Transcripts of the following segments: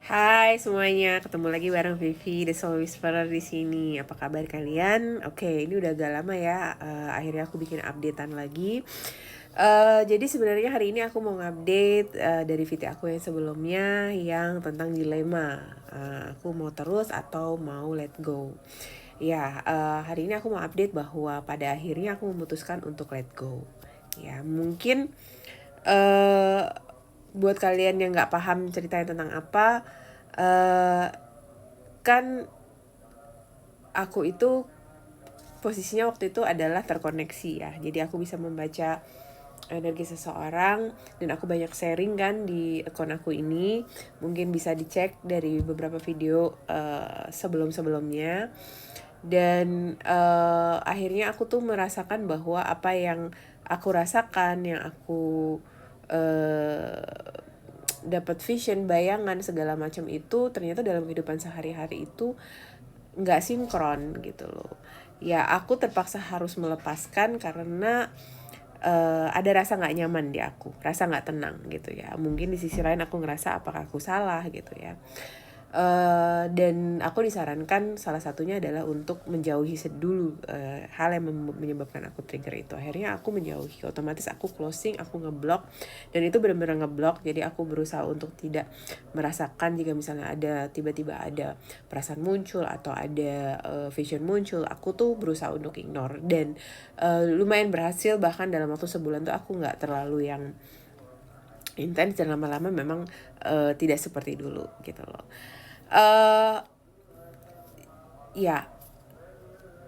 Hai semuanya, ketemu lagi bareng Vivi, The Soul Whisperer di sini. Apa kabar kalian? Oke, ini udah agak lama ya. Akhirnya aku bikin updatean lagi. Jadi sebenarnya hari ini aku mau ngupdate dari video aku yang sebelumnya yang tentang dilema. Aku mau terus atau mau let go. Ya, hari ini aku mau update bahwa pada akhirnya aku memutuskan untuk let go. Ya, mungkin uh, buat kalian yang nggak paham ceritanya tentang apa, kan aku itu posisinya waktu itu adalah terkoneksi ya, jadi aku bisa membaca energi seseorang dan aku banyak sharing kan di akun aku ini. Mungkin bisa dicek dari beberapa video sebelum-sebelumnya. Dan akhirnya aku tuh merasakan bahwa apa yang aku rasakan, yang aku dapat vision, bayangan segala macam itu ternyata dalam kehidupan sehari-hari itu nggak sinkron gitu loh. Ya aku terpaksa harus melepaskan karena ada rasa nggak nyaman di aku, rasa nggak tenang gitu ya. Mungkin di sisi lain aku ngerasa apakah aku salah gitu ya. Dan aku disarankan salah satunya adalah untuk menjauhi dulu hal yang menyebabkan aku trigger itu. Akhirnya aku menjauhi, otomatis aku closing, aku ngeblok, dan itu benar-benar ngeblok. Jadi aku berusaha untuk tidak merasakan jika misalnya ada tiba-tiba ada perasaan muncul atau ada vision muncul, aku tuh berusaha untuk ignore. Dan lumayan berhasil, bahkan dalam waktu sebulan tuh aku nggak terlalu yang intens, dan lama-lama memang tidak seperti dulu gitu loh. Ya,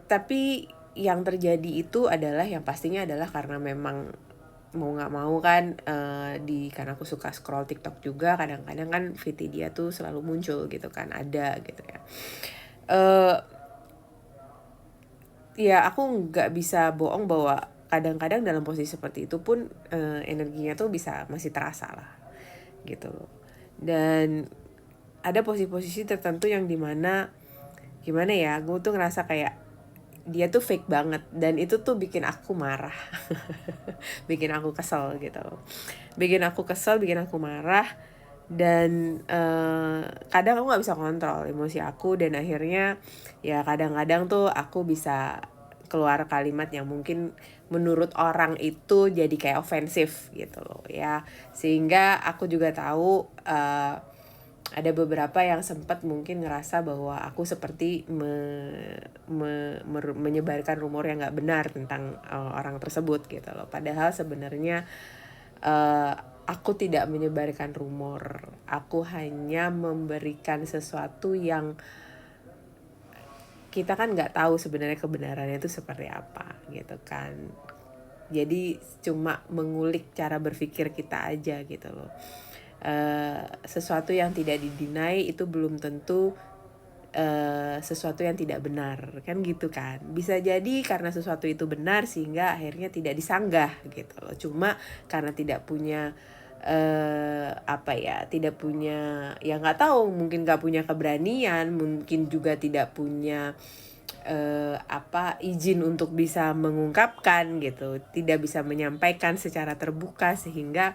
tapi yang terjadi itu adalah, yang pastinya adalah karena memang mau nggak mau kan, karena aku suka scroll TikTok juga, kadang-kadang kan feed dia tuh selalu muncul gitu kan, ada gitu ya. uh, Ya aku nggak bisa bohong bahwa kadang-kadang dalam posisi seperti itu pun energinya tuh bisa masih terasa lah gitu loh. Dan ada posisi-posisi tertentu yang dimana, gimana ya, gue tuh ngerasa kayak dia tuh fake banget, dan itu tuh bikin aku marah. Bikin aku kesel gitu, bikin aku marah. Dan kadang aku nggak bisa kontrol emosi aku, dan akhirnya ya kadang-kadang tuh aku bisa keluar kalimat yang mungkin menurut orang itu jadi kayak ofensif gitu loh ya. Sehingga aku juga tahu ada beberapa yang sempat mungkin ngerasa bahwa aku seperti menyebarkan rumor yang nggak benar tentang orang tersebut gitu loh. Padahal sebenarnya uh, aku tidak menyebarkan rumor, aku hanya memberikan sesuatu yang kita kan nggak tahu sebenarnya kebenarannya itu seperti apa gitu kan. Jadi cuma mengulik cara berpikir kita aja gitu loh. Sesuatu yang tidak didinai itu belum tentu sesuatu yang tidak benar kan gitu kan. Bisa jadi karena sesuatu itu benar sehingga akhirnya tidak disanggah gitu loh. Cuma karena tidak punya tidak punya, ya nggak tahu, mungkin nggak punya keberanian, mungkin juga tidak punya izin untuk bisa mengungkapkan gitu, tidak bisa menyampaikan secara terbuka, sehingga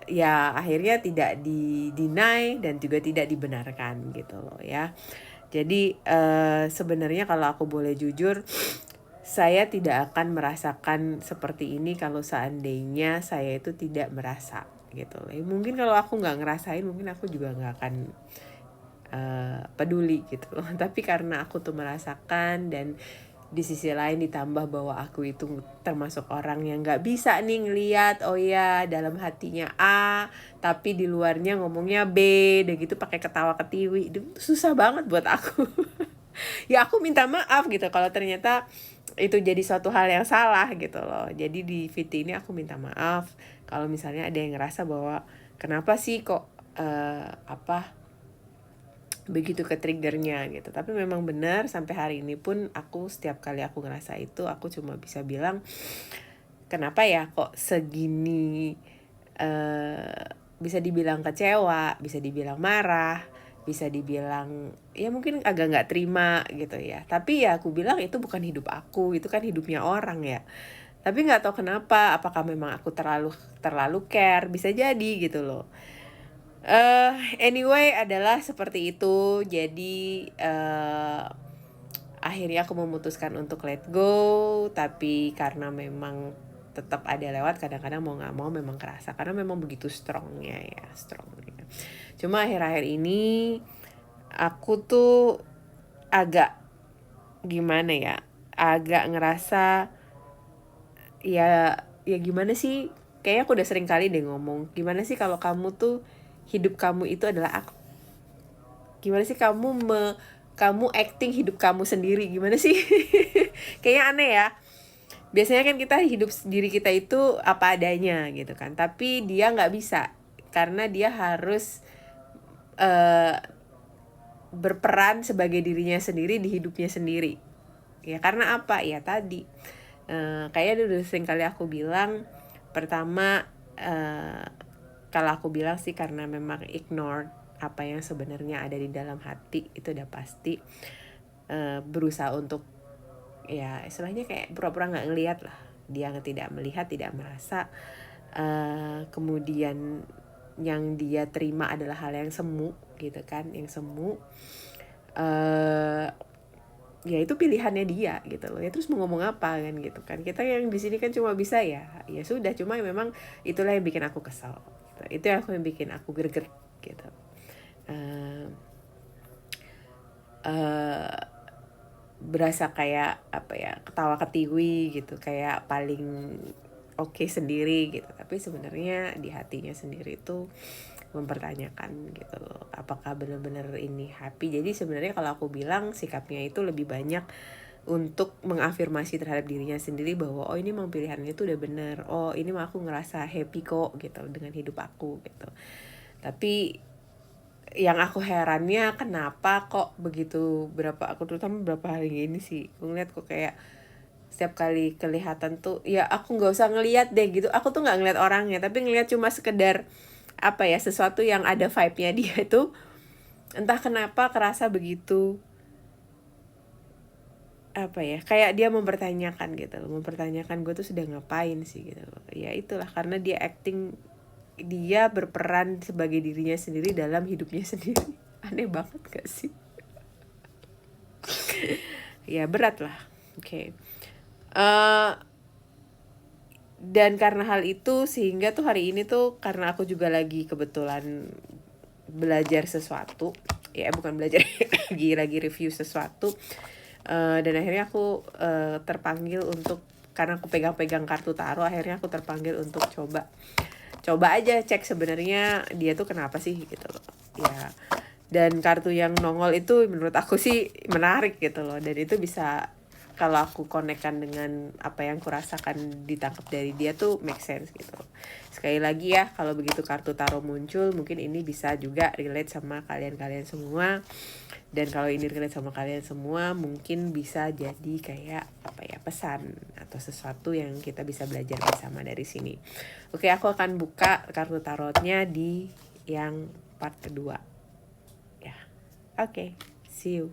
ya akhirnya tidak di-deny dan juga tidak dibenarkan gitu loh ya. Jadi sebenarnya kalau aku boleh jujur, saya tidak akan merasakan seperti ini kalau seandainya saya itu tidak merasa gitu loh. Mungkin kalau aku nggak ngerasain, mungkin aku juga nggak akan peduli gitu loh. Tapi karena aku tuh merasakan, dan di sisi lain ditambah bahwa aku itu termasuk orang yang nggak bisa nih ngeliat, oh ya dalam hatinya A tapi di luarnya ngomongnya B, dan gitu pakai ketawa ketiwi, itu susah banget buat aku. Ya aku minta maaf gitu kalau ternyata itu jadi suatu hal yang salah gitu loh. Jadi di VT ini aku minta maaf kalau misalnya ada yang ngerasa bahwa kenapa sih kok begitu ke triggernya gitu. Tapi memang benar, sampai hari ini pun aku setiap kali aku ngerasa itu, aku cuma bisa bilang kenapa ya kok segini, bisa dibilang kecewa, bisa dibilang marah, bisa dibilang ya mungkin agak nggak terima gitu ya. Tapi ya aku bilang itu bukan hidup aku, itu kan hidupnya orang ya. Tapi nggak tahu kenapa, apakah memang aku terlalu care, bisa jadi gitu loh. Anyway adalah seperti itu. Jadi akhirnya aku memutuskan untuk let go, tapi karena memang tetap ada lewat, kadang-kadang mau nggak mau memang kerasa karena memang begitu strongnya. Cuma akhir-akhir ini aku tuh agak gimana ya, agak ngerasa ya gimana sih, kayaknya aku udah sering kali deh ngomong, gimana sih kalau kamu tuh hidup kamu itu adalah aku, gimana sih kamu acting hidup kamu sendiri, gimana sih? Kayaknya aneh ya. Biasanya kan kita hidup diri kita itu apa adanya gitu kan, tapi dia nggak bisa karena dia harus berperan sebagai dirinya sendiri di hidupnya sendiri. Ya karena apa? Ya tadi kayaknya udah sering kali aku bilang. Pertama, kalau aku bilang sih karena memang ignore apa yang sebenarnya ada di dalam hati, itu udah pasti. Berusaha untuk ya istilahnya kayak pura-pura nggak ngelihat lah, dia tidak melihat, tidak merasa. Kemudian yang dia terima adalah hal yang semu gitu kan, yang semu. Ya itu pilihannya dia gitu loh ya, terus mau ngomong apa kan gitu kan, kita yang di sini kan cuma bisa ya sudah, cuma memang itulah yang bikin aku kesal gitu. Itu yang bikin aku greget gitu. Berasa kayak apa ya, ketawa ketiwi gitu, kayak paling oke sendiri gitu, tapi sebenarnya di hatinya sendiri itu mempertanyakan gitu loh, apakah benar-benar ini happy. Jadi sebenarnya kalau aku bilang sikapnya itu lebih banyak untuk mengafirmasi terhadap dirinya sendiri bahwa oh ini memang pilihannya itu udah benar, oh ini mah aku ngerasa happy kok gitu dengan hidup aku gitu. Tapi yang aku herannya kenapa kok begitu, aku terutama berapa hari ini sih aku ngeliat kok kayak setiap kali kelihatan tuh ya aku nggak usah ngelihat deh gitu, aku tuh nggak ngeliat orangnya tapi ngeliat cuma sekedar apa ya, sesuatu yang ada vibe-nya dia itu entah kenapa kerasa begitu apa ya, kayak dia mempertanyakan gitu loh, mempertanyakan gue tuh sudah ngapain sih gitu loh. Ya itulah karena dia acting, dia berperan sebagai dirinya sendiri dalam hidupnya sendiri. Aneh banget gak sih? Ya berat lah. Oke. Dan karena hal itu sehingga tuh hari ini tuh karena aku juga lagi kebetulan belajar sesuatu, ya bukan belajar lagi review sesuatu, dan akhirnya aku terpanggil untuk, karena aku pegang-pegang kartu tarot, akhirnya aku terpanggil untuk coba aja cek sebenarnya dia tuh kenapa sih gitu loh ya. Dan kartu yang nongol itu menurut aku sih menarik gitu loh, dan itu bisa kalau aku konekkan dengan apa yang kurasakan ditangkap dari dia tuh make sense gitu. Sekali lagi ya, kalau begitu kartu tarot muncul, mungkin ini bisa juga relate sama kalian semua. Dan kalau ini relate sama kalian semua, mungkin bisa jadi kayak apa ya, pesan atau sesuatu yang kita bisa belajar bersama dari sini. Oke, aku akan buka kartu tarotnya di yang part kedua. Ya, oke, see you.